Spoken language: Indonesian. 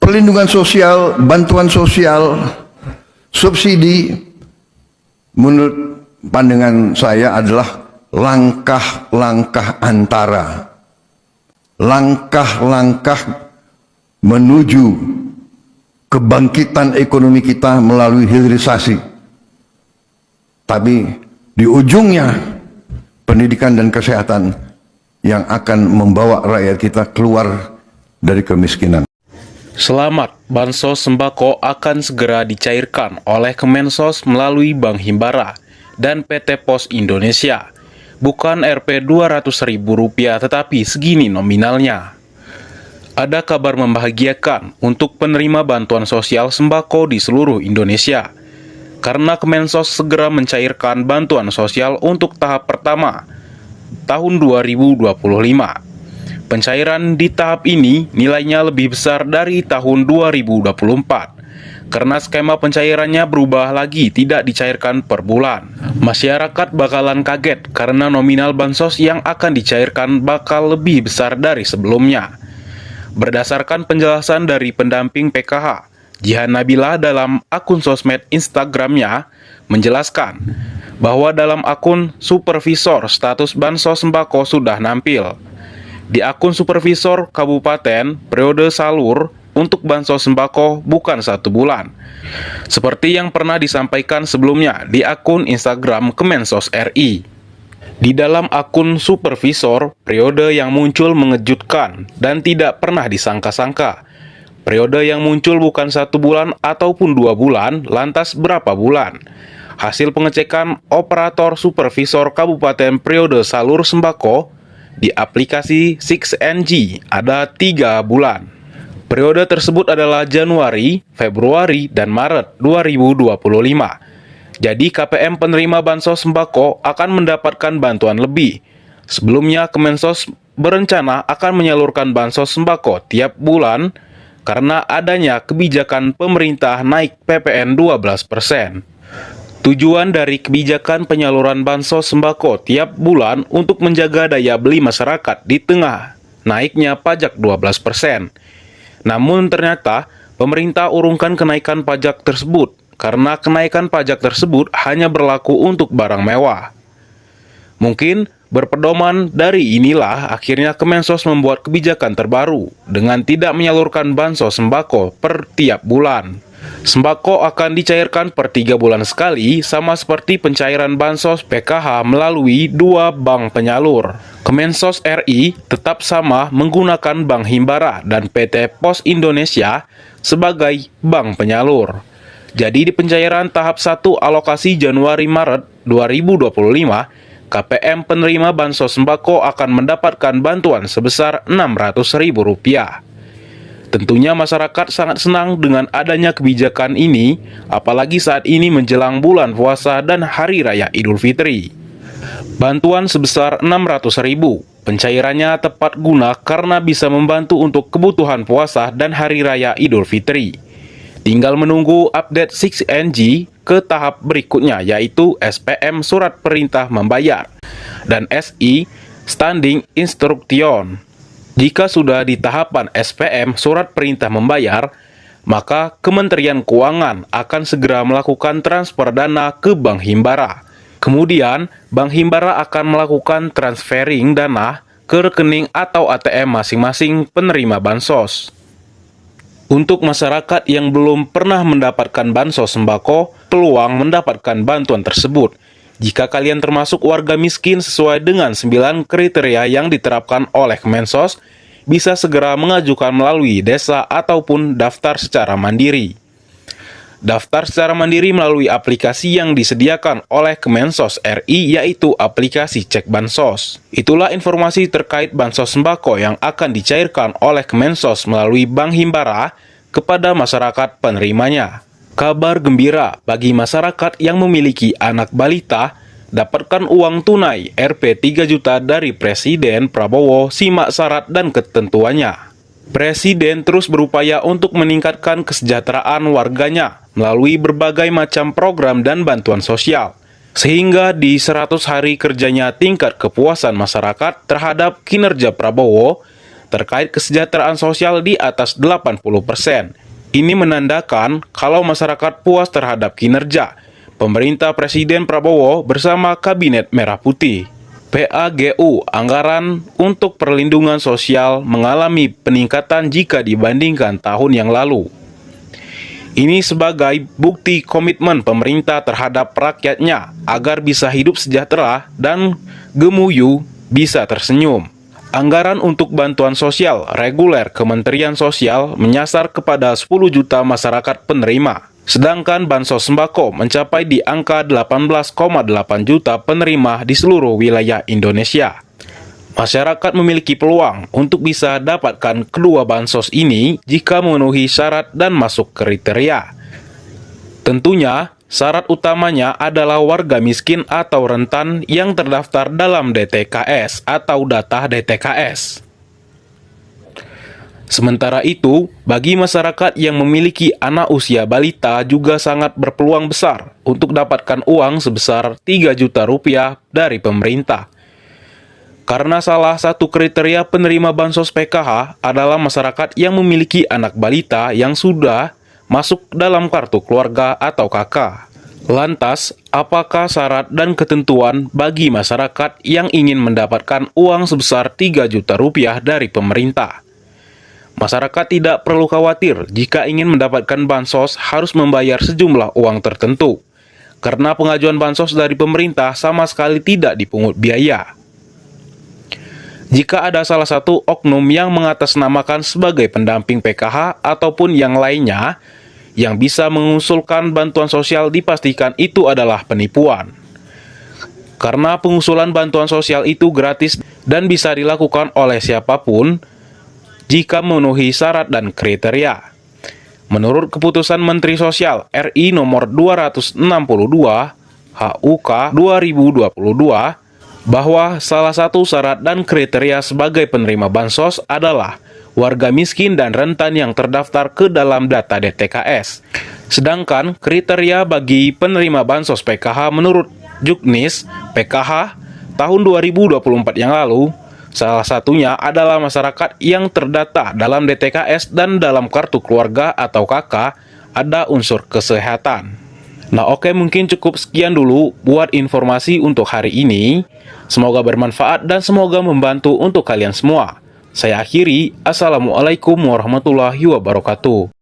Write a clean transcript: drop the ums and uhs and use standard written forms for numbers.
Perlindungan sosial, bantuan sosial, subsidi, menurut pandangan saya adalah langkah-langkah antara. Langkah-langkah menuju kebangkitan ekonomi kita melalui hilirisasi. Tapi di ujungnya pendidikan dan kesehatan yang akan membawa rakyat kita keluar dari kemiskinan. Selamat, bansos sembako akan segera dicairkan oleh Kemensos melalui Bank Himbara dan PT Pos Indonesia. Bukan Rp 200.000 tetapi segini nominalnya. Ada kabar membahagiakan untuk penerima bantuan sosial sembako di seluruh Indonesia. Karena Kemensos segera mencairkan bantuan sosial untuk tahap pertama tahun 2025. Pencairan di tahap ini nilainya lebih besar dari tahun 2024. Karena skema pencairannya berubah lagi, tidak dicairkan per bulan. Masyarakat bakalan kaget karena nominal bansos yang akan dicairkan bakal lebih besar dari sebelumnya. Berdasarkan penjelasan dari pendamping PKH, Jihan Nabila dalam akun sosmed Instagramnya menjelaskan bahwa dalam akun supervisor status bansos sembako sudah nampil. Di akun supervisor kabupaten, periode salur untuk bansos sembako bukan 1 bulan. Seperti yang pernah disampaikan sebelumnya di akun Instagram Kemensos RI. Di dalam akun supervisor, periode yang muncul mengejutkan dan tidak pernah disangka-sangka. Periode yang muncul bukan 1 bulan ataupun 2 bulan, lantas berapa bulan? Hasil pengecekan operator supervisor kabupaten periode salur sembako di aplikasi 6NG ada 3 bulan. Periode tersebut adalah Januari, Februari, dan Maret 2025. Jadi KPM penerima bansos sembako akan mendapatkan bantuan lebih. Sebelumnya Kemensos berencana akan menyalurkan bansos sembako tiap bulan karena adanya kebijakan pemerintah naik PPN 12%. Tujuan dari kebijakan penyaluran bansos sembako tiap bulan untuk menjaga daya beli masyarakat di tengah naiknya pajak 12%. Namun ternyata pemerintah urungkan kenaikan pajak tersebut karena kenaikan pajak tersebut hanya berlaku untuk barang mewah. Mungkin berpedoman dari inilah akhirnya Kemensos membuat kebijakan terbaru dengan tidak menyalurkan bansos sembako per tiap bulan. Sembako akan dicairkan per 3 bulan sekali, sama seperti pencairan bansos PKH melalui 2 bank penyalur. Kemensos RI tetap sama menggunakan Bank Himbara dan PT Pos Indonesia sebagai bank penyalur. Jadi di pencairan tahap 1 alokasi Januari-Maret 2025, KPM penerima bansos sembako akan mendapatkan bantuan sebesar Rp600.000. Tentunya masyarakat sangat senang dengan adanya kebijakan ini, apalagi saat ini menjelang bulan puasa dan Hari Raya Idul Fitri. Bantuan sebesar Rp600.000, pencairannya tepat guna karena bisa membantu untuk kebutuhan puasa dan Hari Raya Idul Fitri. Tinggal menunggu update 6NG ke tahap berikutnya, yaitu SPM Surat Perintah Membayar dan SI Standing Instruction. Jika sudah di tahapan SPM Surat Perintah Membayar, maka Kementerian Keuangan akan segera melakukan transfer dana ke Bank Himbara. Kemudian, Bank Himbara akan melakukan transferring dana ke rekening atau ATM masing-masing penerima bansos. Untuk masyarakat yang belum pernah mendapatkan bansos sembako, peluang mendapatkan bantuan tersebut. Jika kalian termasuk warga miskin sesuai dengan 9 kriteria yang diterapkan oleh Kemensos, bisa segera mengajukan melalui desa ataupun daftar secara mandiri. Daftar secara mandiri melalui aplikasi yang disediakan oleh Kemensos RI, yaitu aplikasi Cek Bansos. Itulah informasi terkait bansos sembako yang akan dicairkan oleh Kemensos melalui Bank Himbara kepada masyarakat penerimanya. Kabar gembira bagi masyarakat yang memiliki anak balita, dapatkan uang tunai Rp 3 juta dari Presiden Prabowo, simak syarat dan ketentuannya. Presiden terus berupaya untuk meningkatkan kesejahteraan warganya melalui berbagai macam program dan bantuan sosial. Sehingga di 100 hari kerjanya tingkat kepuasan masyarakat terhadap kinerja Prabowo terkait kesejahteraan sosial di atas 80%. Ini menandakan kalau masyarakat puas terhadap kinerja pemerintah Presiden Prabowo bersama Kabinet Merah Putih. PAGU, anggaran untuk perlindungan sosial mengalami peningkatan jika dibandingkan tahun yang lalu. Ini sebagai bukti komitmen pemerintah terhadap rakyatnya agar bisa hidup sejahtera dan gemuyu bisa tersenyum. Anggaran untuk bantuan sosial reguler Kementerian Sosial menyasar kepada 10 juta masyarakat penerima, sedangkan bansos sembako mencapai di angka 18,8 juta penerima di seluruh wilayah Indonesia. Masyarakat memiliki peluang untuk bisa dapatkan kedua bansos ini jika memenuhi syarat dan masuk kriteria. Tentunya, syarat utamanya adalah warga miskin atau rentan yang terdaftar dalam DTKS atau data DTKS. Sementara itu, bagi masyarakat yang memiliki anak usia balita juga sangat berpeluang besar untuk dapatkan uang sebesar 3 juta rupiah dari pemerintah. Karena salah satu kriteria penerima bansos PKH adalah masyarakat yang memiliki anak balita yang sudah masuk dalam kartu keluarga atau KK. Lantas, apakah syarat dan ketentuan bagi masyarakat yang ingin mendapatkan uang sebesar 3 juta rupiah dari pemerintah? Masyarakat tidak perlu khawatir jika ingin mendapatkan bansos harus membayar sejumlah uang tertentu, karena pengajuan bansos dari pemerintah sama sekali tidak dipungut biaya. Jika ada salah satu oknum yang mengatasnamakan sebagai pendamping PKH ataupun yang lainnya yang bisa mengusulkan bantuan sosial, dipastikan itu adalah penipuan. Karena pengusulan bantuan sosial itu gratis dan bisa dilakukan oleh siapapun jika memenuhi syarat dan kriteria. Menurut keputusan Menteri Sosial RI nomor 262 HUK 2022, bahwa salah satu syarat dan kriteria sebagai penerima bansos adalah warga miskin dan rentan yang terdaftar ke dalam data DTKS. Sedangkan kriteria bagi penerima bansos PKH menurut Juknis PKH tahun 2024 yang lalu, salah satunya adalah masyarakat yang terdata dalam DTKS dan dalam kartu keluarga atau KK ada unsur kesehatan. Nah oke, mungkin cukup sekian dulu buat informasi untuk hari ini. Semoga bermanfaat dan semoga membantu untuk kalian semua. Saya akhiri, Assalamualaikum warahmatullahi wabarakatuh.